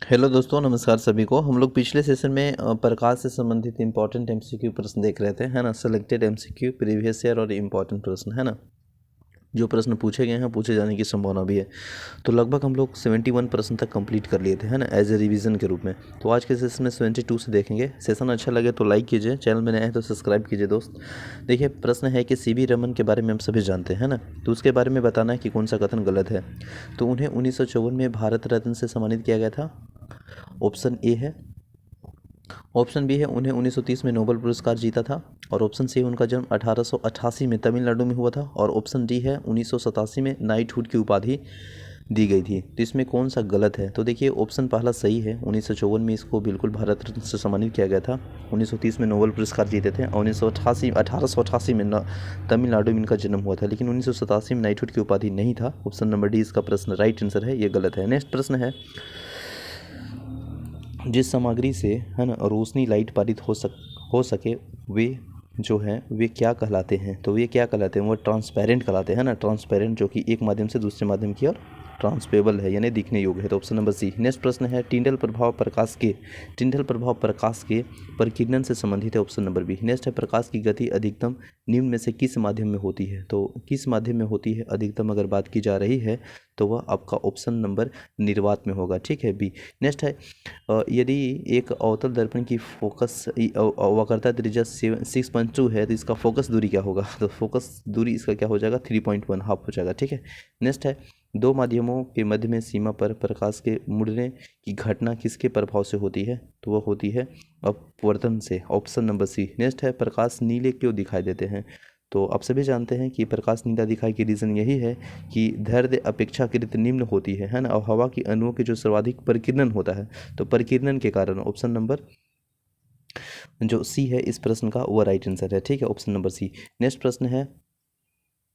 Hello दोस्तों, नमस्कार सभी को। हम लोग पिछले सेशन में प्रकाश से संबंधित इंपॉर्टेंट एमसीक्यू प्रश्न देख रहे थे, है ना। सेलेक्टेड एमसीक्यू, प्रीवियस ईयर और इम्पॉर्टेंट प्रश्न, है ना। जो प्रश्न पूछे गए हैं, पूछे जाने की संभावना भी है। तो लगभग हम लोग 71 प्रश्न तक कंप्लीट कर लिए थे, है ना, एज ए रिवीजन के रूप में। तो आज के सेशन में 72 से देखेंगे। सेशन अच्छा लगे तो लाइक कीजिए, चैनल में नए हैं तो सब्सक्राइब कीजिए दोस्त। देखिए, प्रश्न है कि सीवी रमन के बारे में हम सभी जानते हैं, है ना। तो उसके बारे में बताना है कि कौन सा कथन गलत है। तो उन्हें 1954 में भारत रत्न से सम्मानित किया गया था। ऑप्शन ए है। ऑप्शन बी है, उन्हें 1930 में नोबेल पुरस्कार जीता था। और ऑप्शन सी है, उनका जन्म 1888 में तमिलनाडु में हुआ था। और ऑप्शन डी है, 1987 में नाइटहुड की उपाधि दी गई थी। तो इसमें कौन सा गलत है? तो देखिए, ऑप्शन पहला सही है। 1954 में इसको बिल्कुल भारत रत्न से सम्मानित किया गया था। 1930 में नोबेल पुरस्कार जीते थे। और 1888 में तमिलनाडु में इनका जन्म हुआ था। लेकिन 1987 में नाइटहुड की उपाधि नहीं था। ऑप्शन नंबर डी इसका प्रश्न राइट आंसर है, ये गलत है। नेक्स्ट प्रश्न है, जिस सामग्री से, है ना, रोशनी लाइट पारित हो सके वे जो हैं वे क्या कहलाते हैं? तो वे क्या कहलाते हैं? वो ट्रांसपेरेंट कहलाते हैं ना। ट्रांसपेरेंट, जो कि एक माध्यम से दूसरे माध्यम की ओर ट्रांसपेबल है, यानी दिखने योग्य है। तो ऑप्शन नंबर सी। नेक्स्ट प्रश्न है, टिंडल प्रभाव प्रकाश के परिकिरण से संबंधित है। Option number B. नेक्स्ट है, प्रकाश की गति अधिकतम निम्न में से किस माध्यम में होती है? तो किस माध्यम में होती है अधिकतम अगर बात की जा रही है तो वह आपका ऑप्शन नंबर निर्वात में होगा, ठीक है, बी। नेक्स्ट है, यदि एक अवतल दर्पण की फोकस वक्रता त्रिज्या 6.2 है तो इसका फोकस दूरी क्या होगा? तो फोकस दूरी इसका क्या हो जाएगा? 3.1 हाफ हो जाएगा, ठीक है। नेक्स्ट है, दो माध्यमों के मध्य में सीमा पर प्रकाश के मुड़ने की घटना किसके प्रभाव से होती है? तो वह होती है अपवर्तन से। Option number C. नेक्स्ट है, प्रकाश नीले क्यों दिखाई देते हैं? तो आप सभी जानते हैं कि प्रकाश नीला दिखाई की रीज़न यही है कि दैर्ध्य अपेक्षाकृत निम्न होती है ना। और हवा की अणुओं के जो सर्वाधिक परिकिरण होता है, तो परिकिरण के कारण ऑप्शन नंबर जो सी है इस प्रश्न का वो राइट आंसर है, ठीक है, ऑप्शन नंबर सी। नेक्स्ट प्रश्न है,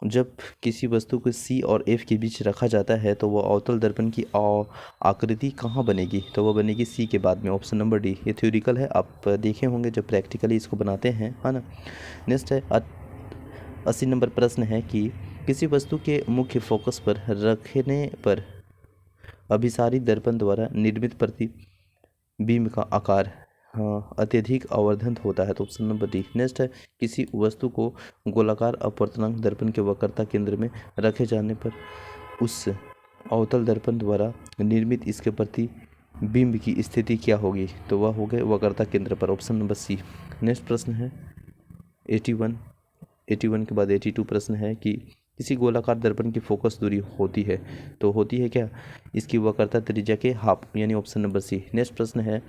जब किसी वस्तु को सी और एफ के बीच रखा जाता है तो वह अवतल दर्पण की आकृति कहाँ बनेगी? तो वह बनेगी सी के बाद में। Option number D. ये थ्योरिकल है, आप देखे होंगे जब प्रैक्टिकली इसको बनाते हैं, है ना। नेक्स्ट है, 80 नंबर प्रश्न है कि किसी वस्तु के मुख्य फोकस पर रखने पर अभिसारी दर्पण द्वारा निर्मित प्रतिबिंब का आकार, हाँ, अत्यधिक आवर्धन होता है। तो ऑप्शन नंबर डी। नेक्स्ट है, किसी वस्तु को गोलाकार अपवर्तनांक दर्पण के वक्रता केंद्र में रखे जाने पर उस अवतल दर्पण द्वारा निर्मित इसके प्रतिबिंब की स्थिति क्या होगी? तो वह हो गए वक्रता केंद्र पर। Option number C. नेक्स्ट प्रश्न है 81 के बाद 82 प्रश्न है कि किसी गोलाकार दर्पण की फोकस दूरी होती है, तो होती है क्या? इसकी वक्रता त्रिज्या के हाफ, यानी ऑप्शन नंबर सी। नेक्स्ट प्रश्न है,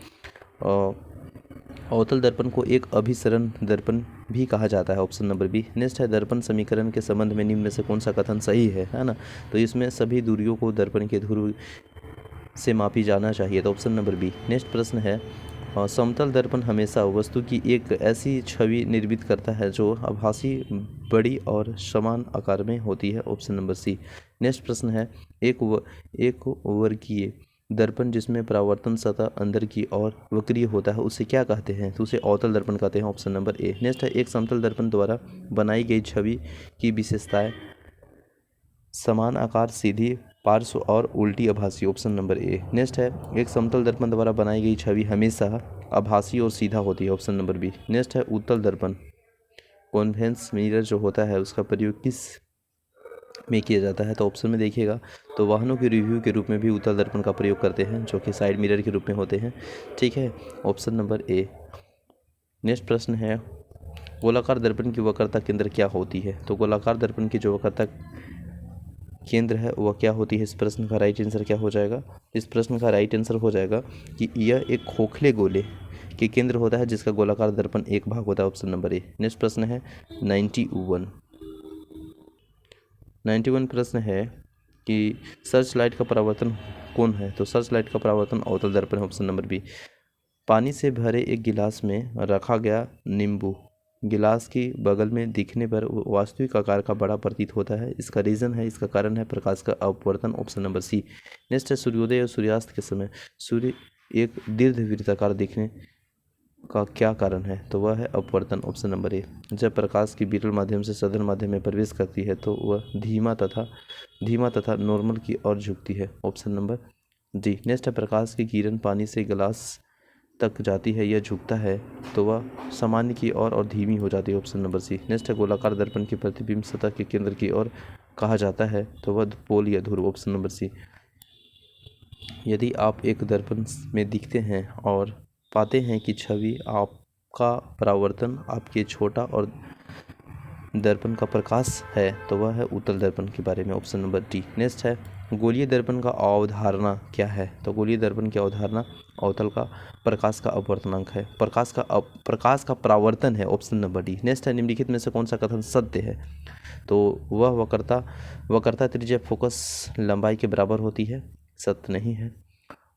अवतल दर्पण को एक अभिसरण दर्पण भी कहा जाता है। Option number B. नेक्स्ट है, दर्पण समीकरण के संबंध में निम्न में से कौन सा कथन सही है ना। तो इसमें सभी दूरियों को दर्पण के ध्रुव से मापी जाना चाहिए। तो ऑप्शन नंबर बी। नेक्स्ट प्रश्न है, समतल दर्पण हमेशा वस्तु की एक ऐसी छवि निर्मित करता है जो आभासी, बड़ी और समान आकार में होती है। Option number C. नेक्स्ट प्रश्न है, एक वर्गीय दर्पण जिसमें परावर्तन सतह अंदर की ओर वक्रीय होता है उसे क्या कहते हैं? तो उसे अवतल दर्पण कहते हैं। Option number A. नेक्स्ट है, एक समतल दर्पण द्वारा बनाई गई छवि की विशेषताएं समान आकार, सीधी, पार्श्व और उल्टी आभासी। Option number A. नेक्स्ट है, एक समतल दर्पण द्वारा बनाई गई छवि हमेशा आभासी और सीधा होती है। Option number B. नेक्स्ट है, उत्तल दर्पण कॉन्वेक्स मिरर जो होता है उसका प्रयोग किस में किया जाता है? तो ऑप्शन में देखिएगा तो वाहनों की रिव्यू के रूप में भी उत्तल दर्पण का प्रयोग करते हैं, जो कि साइड मिरर के रूप में होते हैं, ठीक है, ऑप्शन नंबर ए। नेक्स्ट प्रश्न है, गोलाकार दर्पण की वक्रता केंद्र क्या होती है? तो गोलाकार दर्पण की जो वक्रता केंद्र है वह क्या होती है? इस प्रश्न का राइट आंसर क्या हो जाएगा? इस प्रश्न का राइट आंसर हो जाएगा कि यह एक खोखले गोले के केंद्र होता है जिसका गोलाकार दर्पण एक भाग होता है। Option number A. नेक्स्ट प्रश्न है 91 प्रश्न है कि सर्च लाइट का परावर्तन कौन है? तो सर्च लाइट का परावर्तन अवतल दर्पण है। Option number B. पानी से भरे एक गिलास में रखा गया नींबू गिलास की बगल में दिखने पर वास्तविक आकार का बड़ा प्रतीत होता है, इसका रीज़न है, इसका कारण है प्रकाश का अपवर्तन। Option number C. नेक्स्ट है, सूर्योदय और सूर्यास्त के समय सूर्य एक दीर्घवृत्ताकार दिखने का क्या कारण है? तो वह है अपवर्तन। Option number A. जब प्रकाश की विरल माध्यम से सघन माध्यम में प्रवेश करती है तो वह धीमा तथा नॉर्मल की ओर झुकती है। Option number D. नेक्स्ट है प्रकाश की किरण पानी से गिलास तक जाती है या झुकता है तो वह सामान्य की ओर और धीमी हो जाती है, ऑप्शन नंबर सी। नेक्स्ट है गोलाकार दर्पण की प्रतिबिंब सतह के केंद्र की ओर कहा जाता है तो वह पोल या ध्रुव, ऑप्शन नंबर सी। यदि आप एक दर्पण में दिखते हैं और पाते हैं कि छवि आपका परावर्तन आपके छोटा और दर्पण का प्रकाश है तो वह है उत्तल दर्पण के बारे में, ऑप्शन नंबर डी। नेक्स्ट है गोलीय दर्पण का अवधारणा क्या है तो गोलीय दर्पण की अवधारणा अवतल का प्रकाश का अपवर्तनांक है, प्रकाश का परावर्तन है, ऑप्शन नंबर डी। नेक्स्ट है निम्नलिखित में से कौन सा कथन सत्य है तो वह वक्रता त्रिज्या फोकस लंबाई के बराबर होती है, सत्य नहीं है।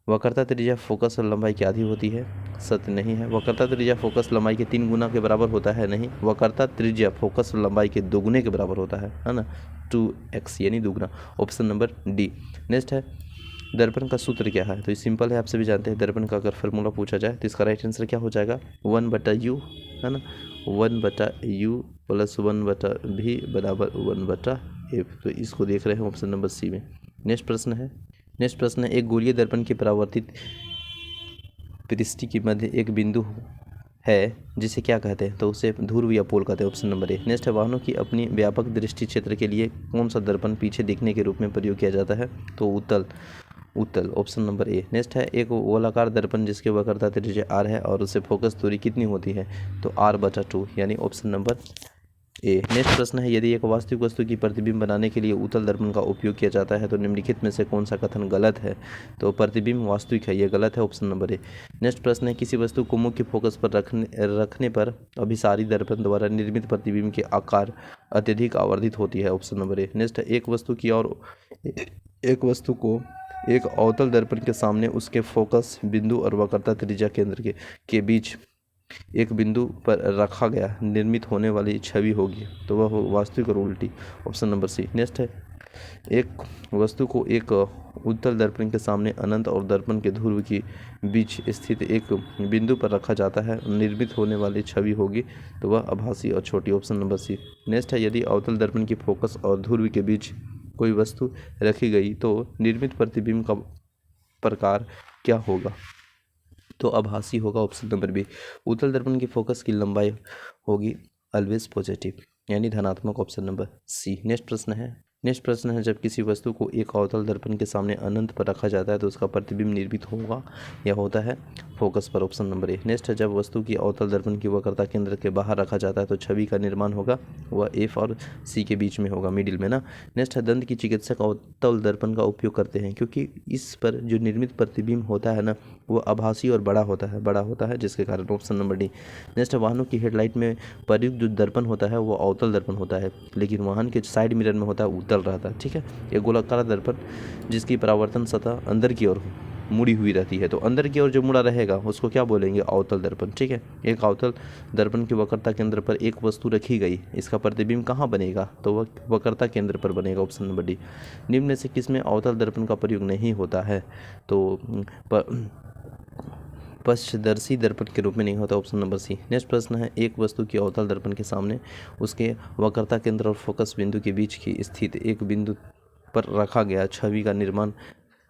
वक्रता त्रिज्या फोकस लंबाई की आधी होती है, सत्य नहीं है। वक्रता त्रिज्या फोकस लंबाई के 3 गुना के बराबर होता है, नहीं। वक्रता त्रिज्या फोकस लंबाई के 2 गुने के बराबर होता है ना, 2x यानी दुगुना, ऑप्शन नंबर डी। नेक्स्ट है दर्पण का सूत्र क्या है तो ये सिंपल है, आप सभी जानते हैं। दर्पण का अगर फार्मूला पूछा जाए तो इसका राइट आंसर क्या हो जाएगा, 1/u है ना, 1/u प्लस 1/v बराबर 1/f। तो इसको देख रहे हैं ऑप्शन नंबर सी में। नेक्स्ट प्रश्न है एक गोलीय दर्पण की परावर्तित पृष्ठ के मध्य एक बिंदु है जिसे क्या कहते हैं तो उसे ध्रुव या पोल कहते हैं, ऑप्शन नंबर ए। नेक्स्ट है वाहनों की अपनी व्यापक दृष्टि क्षेत्र के लिए कौन सा दर्पण पीछे देखने के रूप में प्रयोग किया जाता है तो उत्तल, ऑप्शन नंबर ए। नेक्स्ट है एक गोलाकार दर्पण जिसकी वक्रता त्रिज्या r है और उससे फोकस दूरी कितनी होती है तो r/2 यानी ऑप्शन नंबर ए। नेक्स्ट प्रश्न है यदि एक वास्तविक वस्तु की प्रतिबिंब बनाने के लिए उत्तल दर्पण का उपयोग किया जाता है तो निम्नलिखित में से कौन सा कथन गलत है तो प्रतिबिंब वास्तविक है, यह गलत है, ऑप्शन नंबर ए। नेक्स्ट प्रश्न है किसी वस्तु को मुख्य फोकस पर रखने पर अभिसारी दर्पण द्वारा निर्मित प्रतिबिंब के आकार अत्यधिक आवर्धित होती है, ऑप्शन नंबर ए। नेक्स्ट है एक वस्तु को एक अवतल दर्पण के सामने उसके फोकस बिंदु और वक्रता त्रिज्या केंद्र के बीच एक बिंदु पर रखा गया निर्मित होने वाली छवि होगी तो वह हो वास्तविक और उल्टी, ऑप्शन नंबर सी। नेक्स्ट है एक वस्तु को एक उत्तल दर्पण के सामने अनंत और दर्पण के ध्रुव के बीच स्थित एक बिंदु पर रखा जाता है निर्मित होने वाली छवि होगी तो वह आभासी और छोटी, ऑप्शन नंबर सी। नेक्स्ट है यदि अवतल दर्पण की फोकस और ध्रुव के बीच कोई वस्तु रखी गई तो निर्मित प्रतिबिंब का प्रकार क्या होगा तो आभासी होगा, ऑप्शन नंबर बी। उत्तल दर्पण की फोकस की लंबाई होगी ऑलवेज पॉजिटिव यानी धनात्मक, ऑप्शन नंबर सी। नेक्स्ट प्रश्न है जब किसी वस्तु को एक अवतल दर्पण के सामने अनंत पर रखा जाता है तो उसका प्रतिबिंब निर्मित होगा या होता है फोकस पर, ऑप्शन नंबर ए। नेक्स्ट है जब वस्तु की अवतल दर्पण की वक्रता केंद्र के बाहर रखा जाता है तो छवि का निर्माण होगा वह एफ और सी के बीच में होगा, मिडिल में ना। नेक्स्ट है दंत की चिकित्सक अवतल दर्पण का उपयोग करते हैं क्योंकि इस पर जो निर्मित प्रतिबिंब होता है ना वो आभासी और बड़ा होता है जिसके कारण, ऑप्शन नंबर डी। नेक्स्ट है वाहनों की हेडलाइट में प्रयुक्त जो दर्पण होता है वो अवतल दर्पण होता है लेकिन वाहन के साइड मिरर में होता है उत्तल रहता है, ठीक है। एक गोलाकार दर्पण जिसकी परावर्तन सतह अंदर की ओर मुड़ी हुई रहती है तो अंदर की ओर जो मुड़ा रहेगा उसको क्या बोलेंगे अवतल दर्पण, ठीक है। एक अवतल दर्पण की वक्रता केंद्र पर एक वस्तु रखी गई, इसका प्रतिबिंब कहाँ बनेगा तो वह वक्रता केंद्र पर बनेगा, ऑप्शन नंबर डी। निम्न में से किसमें अवतल दर्पण का प्रयोग नहीं होता है तो पश्चदर्शी दर्पण के रूप में नहीं होता, ऑप्शन नंबर सी। नेक्स्ट प्रश्न है एक वस्तु की अवतल दर्पण के सामने उसके वक्रता केंद्र और फोकस बिंदु के बीच की स्थित एक बिंदु पर रखा गया छवि का निर्माण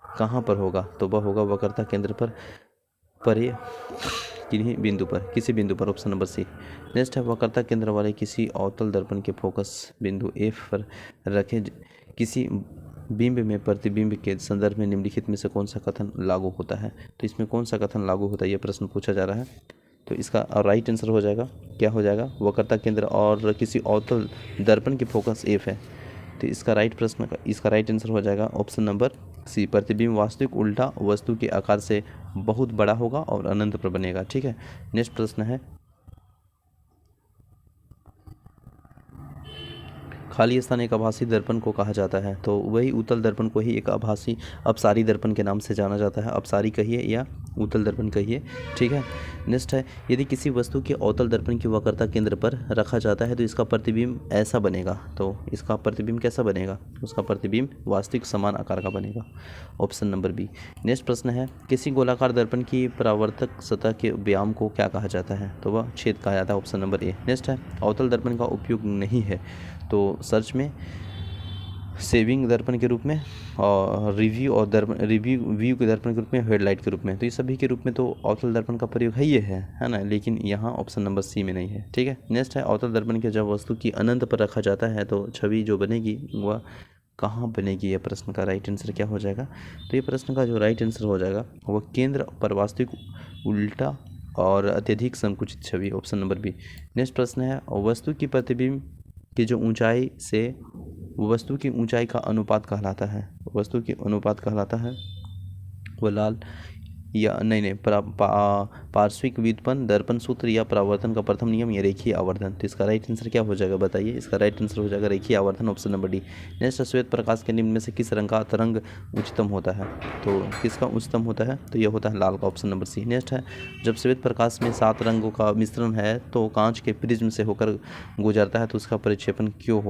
कहाँ पर होगा तो वह होगा वक्रता केंद्र पर परे किसी बिंदु पर, ऑप्शन नंबर सी। नेक्स्ट है वक्रता केंद्र वाले किसी अवतल दर्पण के फोकस बिंदु एफ पर रखे किसी बिंब में प्रतिबिंब के संदर्भ में निम्नलिखित में से कौन सा कथन लागू होता है तो इसमें कौन सा कथन लागू होता है यह प्रश्न पूछा जा रहा है तो इसका राइट आंसर हो जाएगा, क्या हो जाएगा, वक्रता केंद्र और किसी अवतल दर्पण की फोकस एफ है तो इसका राइट आंसर हो जाएगा ऑप्शन नंबर सी। प्रतिबिंब वास्तविक उल्टा वस्तु के आकार से बहुत बड़ा होगा और अनंत पर बनेगा, ठीक है। नेक्स्ट प्रश्न है खाली स्थान एक आभासी दर्पण को कहा जाता है तो वही उत्तल दर्पण को ही एक आभासी अपसारी दर्पण के नाम से जाना जाता है, अपसारी कहिए या उत्तल दर्पण कहिए, ठीक है। नेक्स्ट है यदि किसी वस्तु के अवतल दर्पण की वक्रता केंद्र पर रखा जाता है तो इसका प्रतिबिंब ऐसा बनेगा तो इसका प्रतिबिंब कैसा बनेगा उसका प्रतिबिंब वास्तविक समान आकार का बनेगा, ऑप्शन नंबर बी। नेक्स्ट प्रश्न है किसी गोलाकार दर्पण की परावर्तक सतह के व्यायाम को क्या कहा जाता है तो वह छेद कहा जाता है, ऑप्शन नंबर ए। नेक्स्ट है अवतल दर्पण का उपयोग नहीं है तो सर्च में सेविंग दर्पण के रूप में, और रिव्यू और दर्पण व्यू के दर्पण के रूप में, हेडलाइट के रूप में। तो ये सभी के रूप में तो अवतल दर्पण का प्रयोग है ना, लेकिन यहाँ ऑप्शन नंबर सी में नहीं है। ठीक है, नेक्स्ट है अवतल दर्पण के जब वस्तु की अनंत पर रखा जाता है तो छवि जो बनेगी वह कहाँ बनेगी? यह प्रश्न का राइट आंसर क्या हो जाएगा? तो ये प्रश्न का जो राइट आंसर हो जाएगा वह केंद्र पर वास्तविक उल्टा और अत्यधिक संकुचित छवि, ऑप्शन नंबर बी। नेक्स्ट प्रश्न है वस्तु की प्रतिबिंब की जो ऊंचाई से वस्तु की ऊंचाई का अनुपात कहलाता है, वस्तु की अनुपात कहलाता है वो लाल या नहीं पार्श्विक व्युत्पन्न, दर्पण सूत्र या परावर्तन का प्रथम नियम या रेखीय आवर्धन। तो इसका राइट आंसर क्या हो जाएगा बताइए? इसका राइट आंसर हो जाएगा रेखीय आवर्धन, ऑप्शन नंबर डी। नेक्स्ट श्वेत प्रकाश के निम्न में से किस रंग का तरंग उच्चतम होता है? तो किसका उच्चतम होता है? तो यह होता है लाल का, ऑप्शन नंबर सी। नेक्स्ट है जब श्वेत प्रकाश में 7 रंगों का मिश्रण है तो कांच के प्रिज्म से होकर गुजरता है तो उसका परिक्षेपण क्यों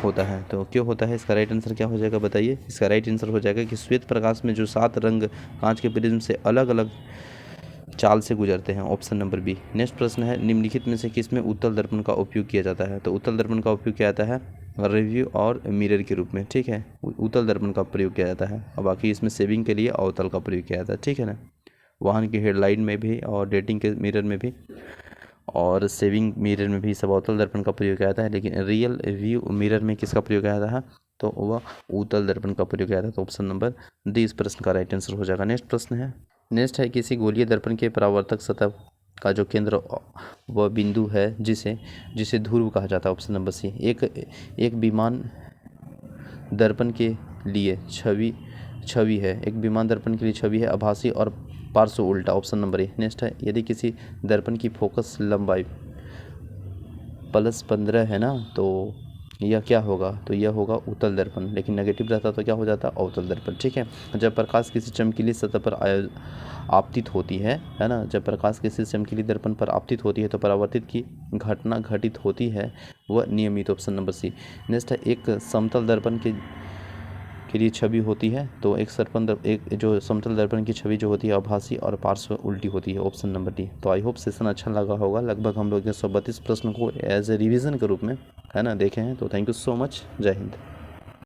होता है? तो क्यों होता है, इसका राइट आंसर क्या हो जाएगा बताइए? इसका राइट आंसर हो जाएगा कि श्वेत प्रकाश में जो 7 रंग कांच के प्रिज्म से अलग अलग चाल से गुजरते हैं, ऑप्शन नंबर बी। नेक्स्ट प्रश्न है निम्नलिखित में से किसमें उत्तल दर्पण का उपयोग किया जाता है? तो उत्तल दर्पण का उपयोग किया जाता है रिव्यू और मिरर के रूप में। ठीक है, उत्तल दर्पण का प्रयोग किया जाता है, और बाकी इसमें सेविंग के लिए अवतल का प्रयोग किया जाता है। ठीक है ना, वाहन की हेडलाइट में भी और डेटिंग के मिरर में भी और सेविंग मिरर में भी सब अवतल दर्पण का प्रयोग किया जाता है, लेकिन रियल व्यू मिरर में किसका प्रयोग किया जाता है? तो वह उत्तल दर्पण का प्रयोग किया जाता है। तो ऑप्शन नंबर डी इस प्रश्न का राइट आंसर हो जाएगा। नेक्स्ट है किसी गोलीय दर्पण के परावर्तक सतह का जो केंद्र वह बिंदु है जिसे ध्रुव कहा जाता है, ऑप्शन नंबर सी। एक विमान दर्पण के लिए छवि है, एक विमान दर्पण के लिए छवि है आभासी और पार्श्व उल्टा, ऑप्शन नंबर ए। नेक्स्ट है यदि किसी दर्पण की फोकस लंबाई +15 है ना तो यह क्या होगा? तो यह होगा उत्तल दर्पण, लेकिन नेगेटिव रहता तो क्या हो जाता? अवतल दर्पण। ठीक है, जब प्रकाश किसी चमकीली सतह पर आपतित होती है ना, जब प्रकाश किसी चमकीली दर्पण पर आपतित होती है तो परावर्तित की घटना घटित होती है वह नियमित, ऑप्शन नंबर सी। नेक्स्ट है एक समतल दर्पण के लिए छवि होती है तो एक जो समतल दर्पण की छवि जो होती है आभासी और पार्श्व उल्टी होती है, ऑप्शन नंबर डी। तो आई होप सेशन अच्छा लगा होगा। लगभग हम लोग ने 132 प्रश्न को एज ए रिवीजन के रूप में है ना देखे हैं। तो थैंक यू सो मच, जय हिंद।